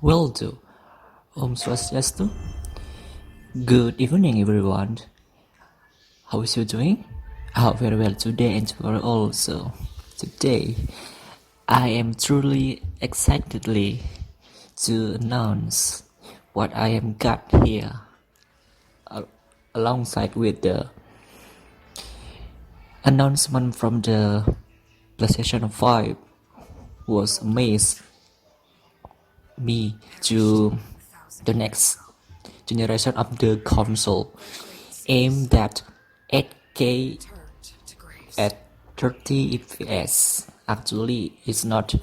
Will do. Swastiastu. Good evening, everyone. How is you doing? Very well today and tomorrow also. Today, I am truly excitedly to announce what I am got here, alongside with the announcement from the PlayStation 5 was amazed me to the next generation of the console aimed at 8K at 30 fps. Actually, it's not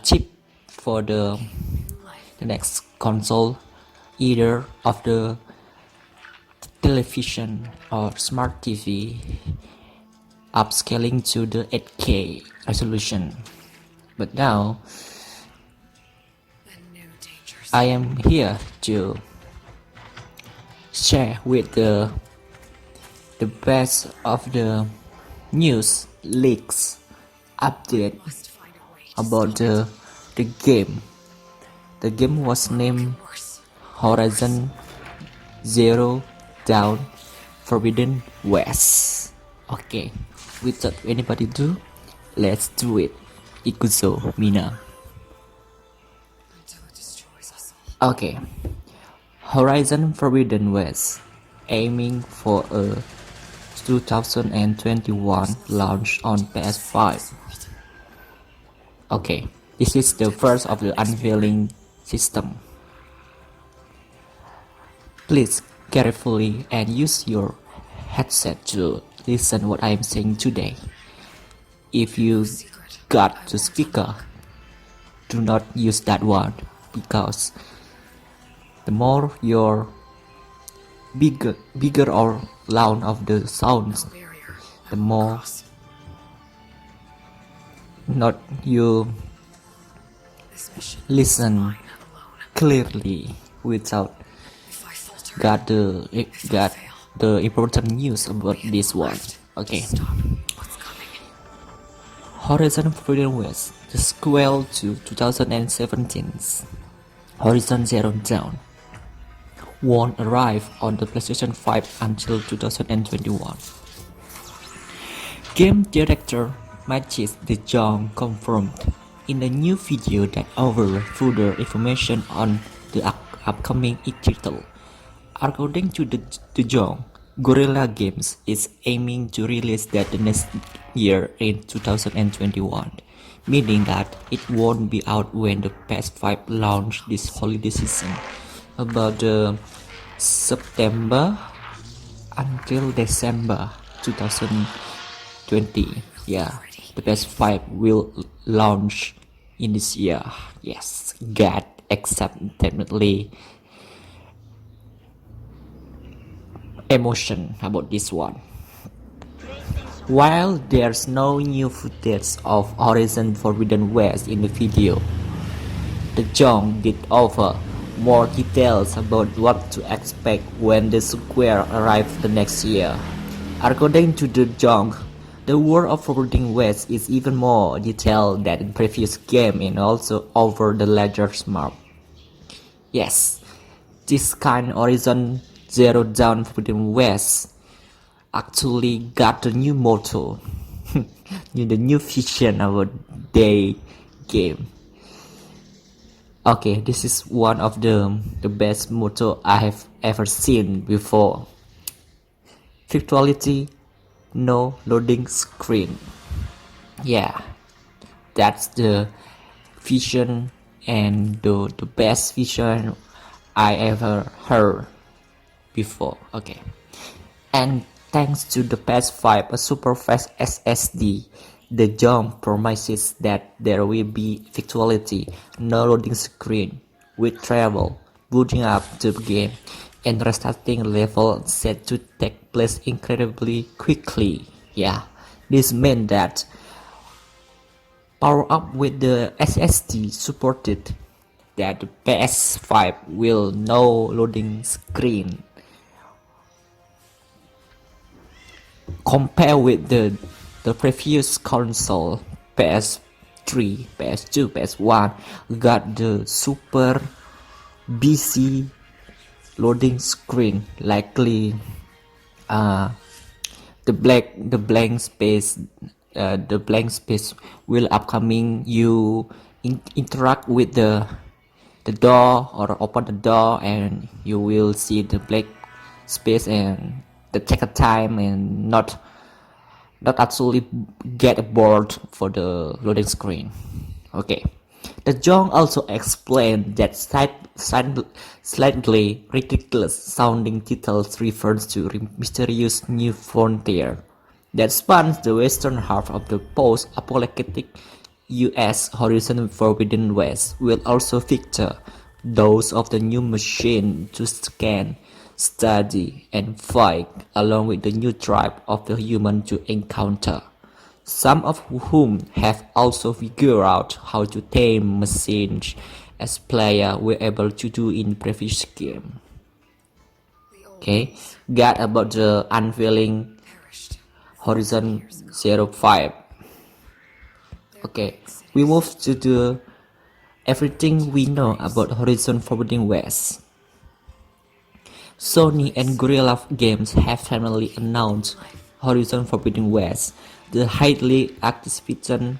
cheap for the next console, either of the television or smart TV upscaling to the 8K resolution. But now I am here to share with the best of the news leaks update about the game. The game was named Horizon Zero Dawn Forbidden West. Okay, without anybody do, let's do it. Ikuzo Mina. Okay, Horizon Forbidden West, aiming for a 2021 launch on PS5. Okay, this is the first of the unveiling system. Please carefully and use your headset to listen what I am saying today. If you got the speaker, do not use that one, because the more your bigger or loud of the sounds, the more not you listen clearly without got the important news about this one. Okay, Horizon Forbidden West, the sequel to 2017's Horizon Zero Dawn, won't arrive on the PlayStation 5 until 2021. Game director Matches De Jong confirmed in a new video that offers further information on the upcoming title. According to De Jong, Guerrilla Games is aiming to release that the next year in 2021, meaning that it won't be out when the PS5 launch this holiday season, about September until December 2020. Yeah, the PS5 will launch in this year. Yes, God, accept definitely emotion about this one. While there's no new footage of Horizon Forbidden West in the video, De Jong did offer more details about what to expect when the sequel arrives the next year. According to De Jong, the world of Forbidden West is even more detailed than in previous game and also over the larger map. Yes, this kind Horizon Zero Dawn Forbidden West actually got a new motto, the new vision about their game. Okay, this is one of the best motto I have ever seen before. Virtuality, no loading screen. Yeah, that's the vision and the best vision I ever heard before. Okay, and thanks to the PS5 super fast SSD, De Jong promises that there will be virtuality, no loading screen, with travel, booting up the game, and restarting level set to take place incredibly quickly. Yeah, this meant that power up with the SSD supported, that the PS5 will no loading screen. Compare with the previous console PS PS3, PS2, PS1 got the super busy loading screen, likely the blank space will upcoming you interact with the door or open the door, and you will see the black space and the take a time and not actually get bored for the loading screen. Okay. The Jong also explained that slightly ridiculous sounding titles refers to mysterious new frontier that spans the western half of the post-apocalyptic US Horizon Forbidden West will also feature those of the new machine to scan, study, and fight, along with the new tribe of the human to encounter, some of whom have also figured out how to tame machines as players were able to do in previous game. Okay, got about the unveiling Horizon 05. Okay, we move to the everything we know about Horizon Forbidden West. Sony and Guerrilla Games have finally announced Horizon Forbidden West, the highly anticipated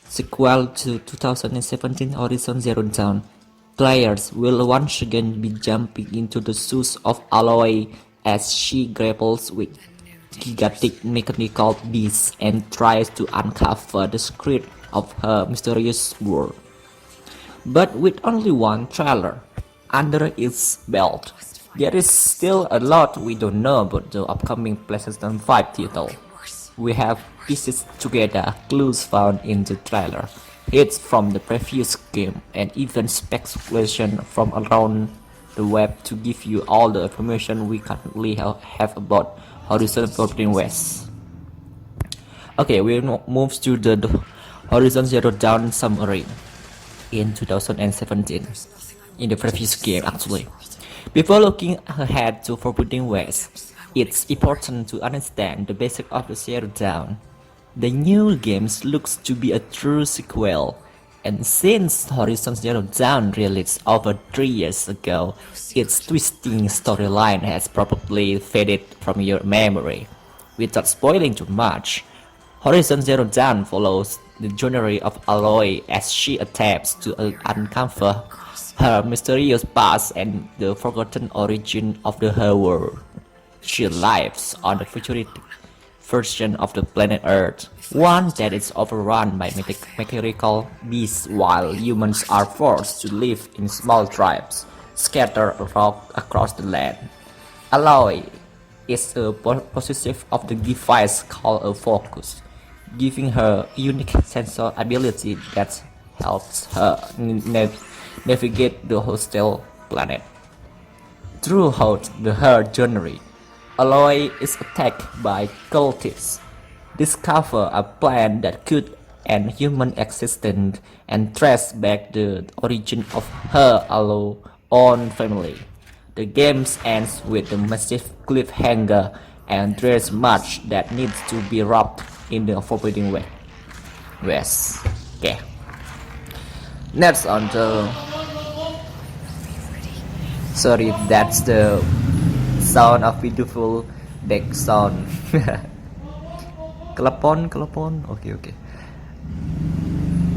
sequel to 2017 Horizon Zero Dawn. Players will once again be jumping into the shoes of Aloy as she grapples with gigantic mechanical beasts and tries to uncover the secret of her mysterious world. But with only one trailer under its belt, there is still a lot we don't know about the upcoming PlayStation 5 title. We have pieces together clues found in the trailer, hits from the previous game, and even speculation from around the web to give you all the information we currently have about Horizon Forbidden West. Okay, we move to the Horizon Zero Dawn summary in 2017, in the previous game actually. Before looking ahead to Forbidden West, it's important to understand the basic of the Zero Dawn. The new game looks to be a true sequel, and since Horizon Zero Dawn released over 3 years ago, its twisting storyline has probably faded from your memory. Without spoiling too much, Horizon Zero Dawn follows the journey of Aloy as she attempts to uncover her mysterious past and the forgotten origin of her world. She lives on the futuristic version of the planet Earth, one that is overrun by mechanical beasts while humans are forced to live in small tribes scattered across the land. Aloy is a possessive of the device called a focus, giving her a unique sensor ability that helps her navigate the hostile planet. Throughout her journey, Aloy is attacked by cultists, discover a plan that could end human existence, and trace back the origin of her own family. The game ends with a massive cliffhanger, and there's much that needs to be wrapped in the Forbidden West. Okay. Next on the... Sorry, that's the sound of beautiful back sound. Kelepon. Okay.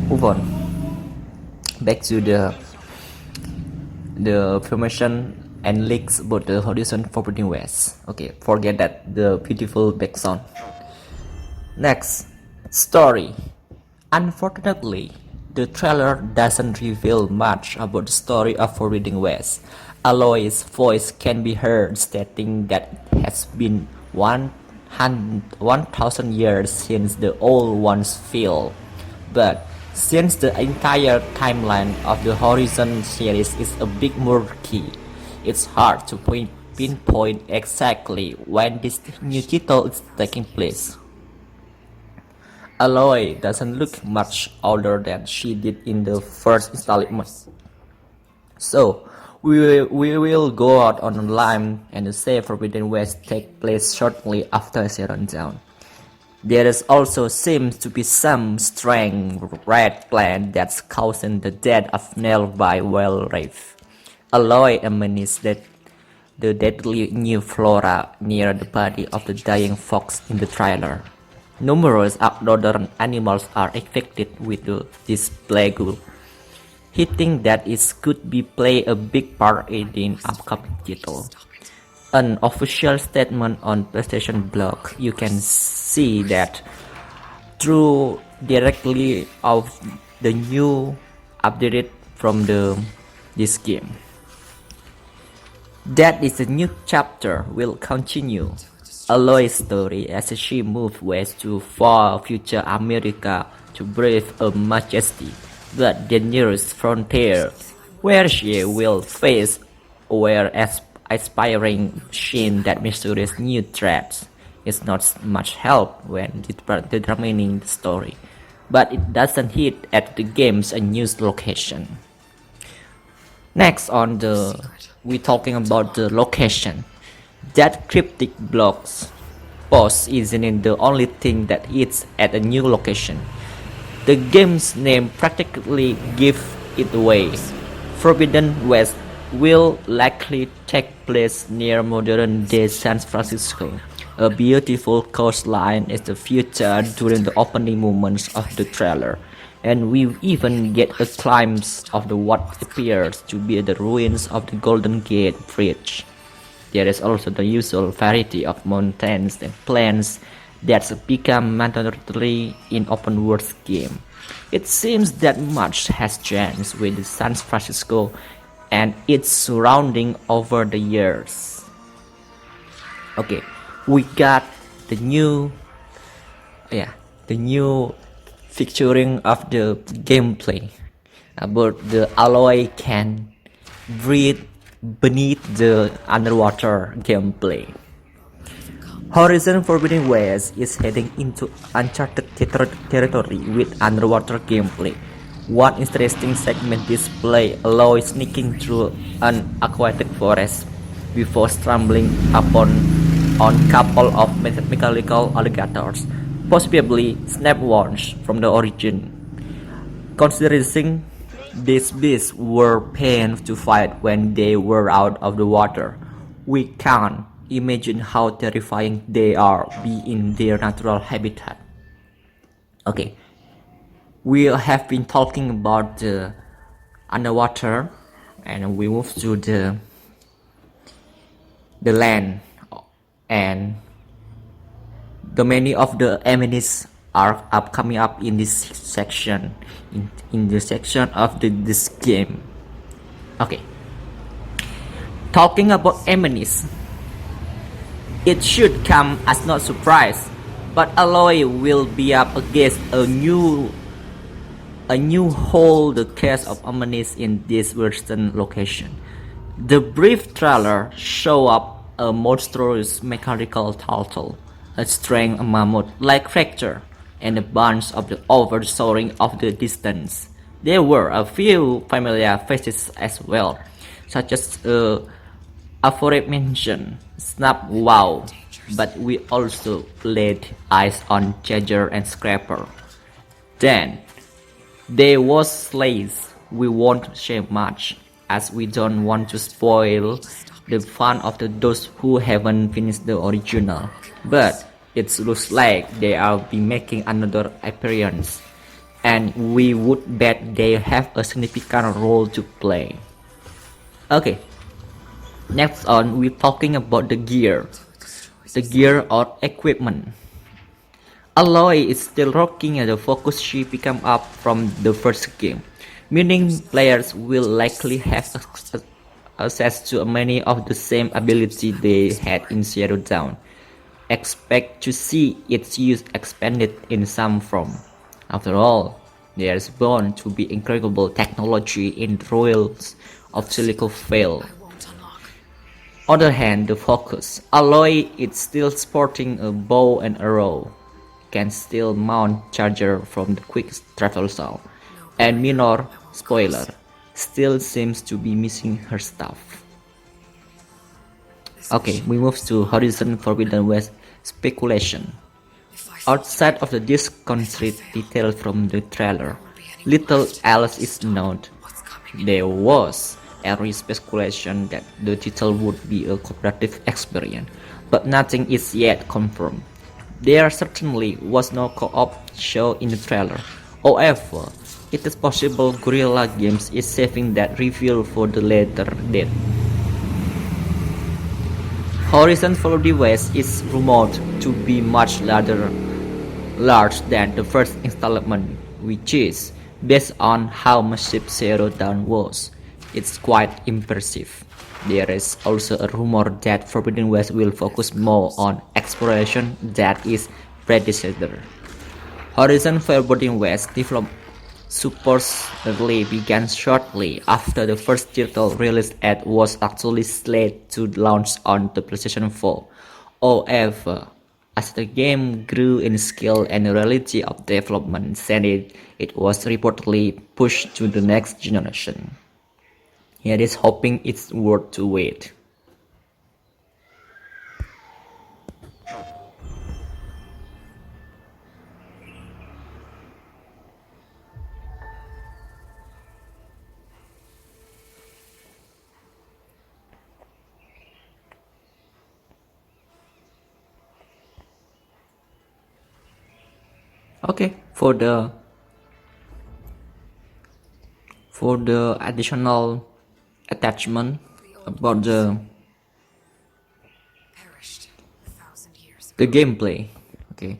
Move on. Back to the information and leaks about the Horizon Forbidden West. Okay, forget that, the beautiful back sound. Next, story. Unfortunately, the trailer doesn't reveal much about the story of Forbidden West. Aloy's voice can be heard stating that it has been 1,000 years since the old ones fell. But since the entire timeline of the Horizon series is a bit murky, it's hard to pinpoint exactly when this new title is taking place. Aloy doesn't look much older than she did in the first installment. So, we will go out on a limb and say Forbidden West take place shortly after Zero Dawn. There is also seems to be some strange red plant that's causing the death of nearby wildlife. Aloy emanates the deadly new flora near the body of the dying fox in the trailer. Numerous outdoor animals are infected with this plague. He thinks that it could be play a big part in the upcoming title. An official statement on PlayStation blog, you can see that through directly of the new updated from this game. That is a new chapter will continue Aloy's story as she moves west to far future America to brave a majesty but dangerous frontier where she will face where aspiring machine that mysterious new threats is not much help when determining the story, but it doesn't hit at the game's news location. Next we talking about the location. That cryptic blog's post isn't the only thing that it's at a new location. The game's name practically gives it away. Forbidden West will likely take place near modern-day San Francisco. A beautiful coastline is the future during the opening moments of the trailer, and we even get a glimpse of what appears to be the ruins of the Golden Gate Bridge. There is also the usual variety of mountains and plains that's become mandatory in open world game. It seems that much has changed with San Francisco and its surrounding over the years. Okay, we got the new featuring of the gameplay about the Aloy can breathe beneath the underwater gameplay. Horizon Forbidden West is heading into uncharted territory with underwater gameplay. One interesting segment displays Aloy sneaking through an aquatic forest before stumbling upon couple of mechanical alligators, possibly snapworms from the origin. Considering these beasts were pain to fight when they were out of the water, we can't imagine how terrifying they are be in their natural habitat. Okay, we have been talking about the underwater, and we move to the land, and the many of the enemies are coming up in this section, in the section of this game. Okay, talking about enemies, it should come as no surprise, but Aloy will be up against a new whole the cast of enemies in this western location. The brief trailer show up a monstrous mechanical turtle, a strange mammoth-like creature, and a bunch of the oversoaring of the distance. There were a few familiar faces as well, such as aforementioned Snap Wow, but we also laid eyes on Charger and Scrapper. Then there was Slays. We won't share much, as we don't want to spoil the fun of those who haven't finished the original, but it looks like they are be making another appearance, and we would bet they have a significant role to play. Okay, next on we're talking about the gear or equipment. Aloy is still rocking the focus she picked up from the first game, meaning players will likely have access to many of the same abilities they had in Zero Dawn. Expect to see its use expanded in some form. After all, there is bound to be incredible technology in the Royals of Silicon Vale. On the other hand, the focus. Aloy is still sporting a bow and arrow, can still mount Charger from the quick travel zone, and minor spoiler, still seems to be missing her stuff. Okay, we move to Horizon Forbidden West speculation. Outside of the disconcerting detail from the trailer, little else is known. There was every speculation that the title would be a cooperative experience, but nothing is yet confirmed. There certainly was no co-op show in the trailer. However, it is possible Guerrilla Games is saving that reveal for the later date. Horizon Forbidden West is rumored to be much large than the first installment, which is, based on how massive Zero Dawn was, it's quite impressive. There is also a rumor that Forbidden West will focus more on exploration than its predecessor. Horizon Forbidden West development supposedly began shortly after the first title release and was actually slated to launch on the PlayStation 4. However, as the game grew in scale and the reality of development said it was reportedly pushed to the next generation. Here is hoping it's worth to wait. Okay, for the additional attachment about the gameplay. Okay,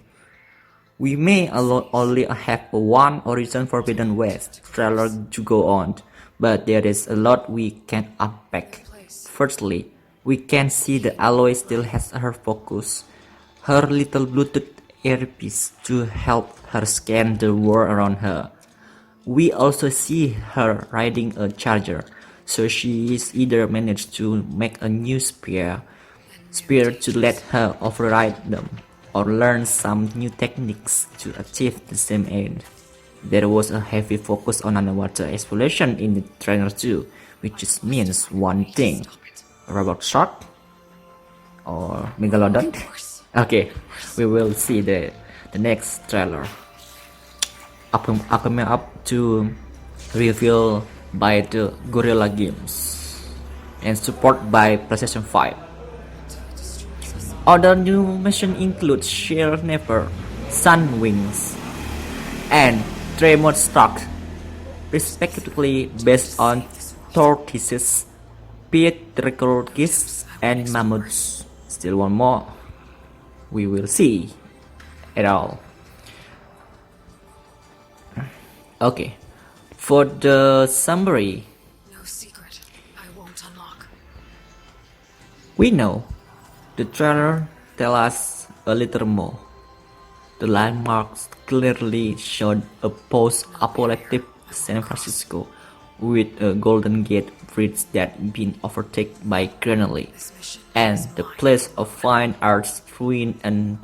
we may only have one Horizon Forbidden West trailer to go on, but there is a lot we can unpack. Firstly, we can see that Aloy still has her focus, her little Bluetooth earpiece to help her scan the world around her. We also see her riding a charger, so she is either managed to make a new spear to let her override them, or learn some new techniques to achieve the same end. There was a heavy focus on underwater exploration in the trailer too, which just means one thing: robot shark or megalodon. Okay, we will see the next trailer coming up to reveal by the Guerrilla Games and support by PlayStation 5. Other new missions include Sheer Never, Sunwings, and Tremor Struck, respectively based on tortoises, pterodactyls, and mammoths. Still one more. We will see it all. Okay, for the summary, no secret I won't unlock. We know the trailer tells us a little more. The landmarks clearly showed a post-apocalyptic San Francisco with a Golden Gate Bridge that been overtaken by granite, and the place of fine arts ruined and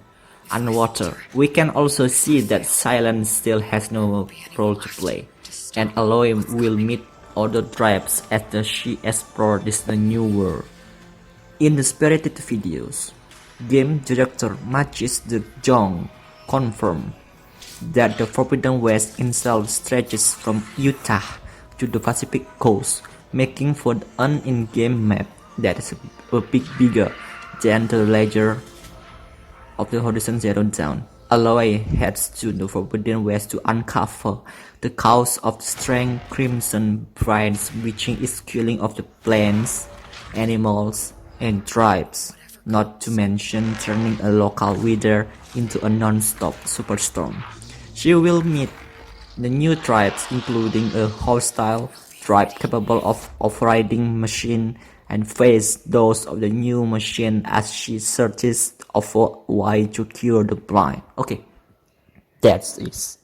underwater. We can also see that Silence still has no role to play, and Aloy will meet other tribes as she explores this new world. In the spirited videos, game director Machis de Jong confirmed that the Forbidden West itself stretches from Utah to the Pacific coast, making for an in-game map that is a bit bigger than the larger of the Horizon Zero Dawn. Aloy heads to the Forbidden West to uncover the cause of the strange crimson brides, which is killing of the plants, animals, and tribes, not to mention turning a local weather into a non-stop superstorm. She will meet the new tribes, including a hostile tribe capable of overriding machine, and face those of the new machine as she searches for a way to cure the blind. Okay, that's it.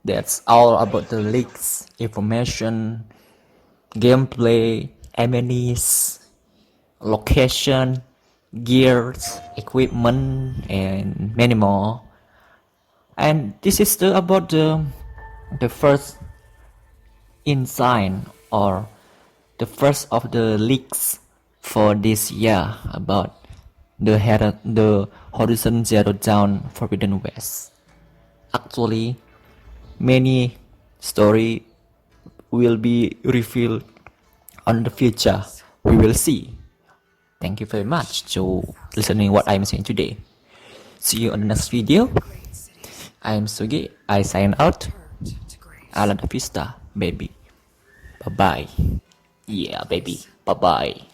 That's all about the leaks, information, gameplay, amenities, location, gears, equipment, and many more. And this is about the first insight or the first of the leaks for this year about the Horizon Zero Dawn Forbidden West. Actually, many story will be revealed on the future. We will see. Thank you very much to listening what I'm saying today. See you on the next video. Great cities I am Sugi. I sign out. turned to graves. Alan Vista, baby. Bye bye. Yeah, baby. Bye bye.